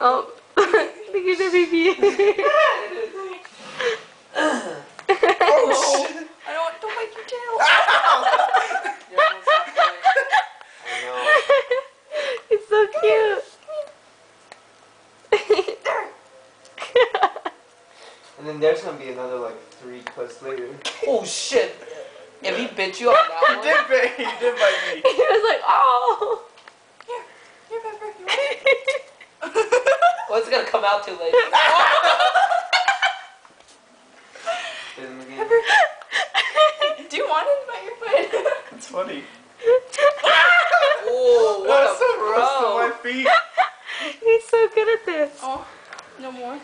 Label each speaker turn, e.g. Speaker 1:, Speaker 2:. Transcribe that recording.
Speaker 1: Oh, look at the baby.
Speaker 2: Oh, shit. Don't bite your tail. You're almost halfway.
Speaker 3: I know.
Speaker 1: It's so cute.
Speaker 3: And then there's gonna be another like 3 clips later.
Speaker 2: Oh shit! If he bit you on that one,
Speaker 4: He did bite me.
Speaker 1: He was like, oh.
Speaker 2: here, Pepper, you want it? What's gonna come out too late?
Speaker 3: Bit him again.
Speaker 2: Pepper, do you want it by your foot?
Speaker 4: It's funny.
Speaker 2: Oh, what
Speaker 4: That's
Speaker 2: a
Speaker 4: so close to
Speaker 2: pro!
Speaker 4: my feet.
Speaker 1: He's so good at this.
Speaker 2: Oh, no more.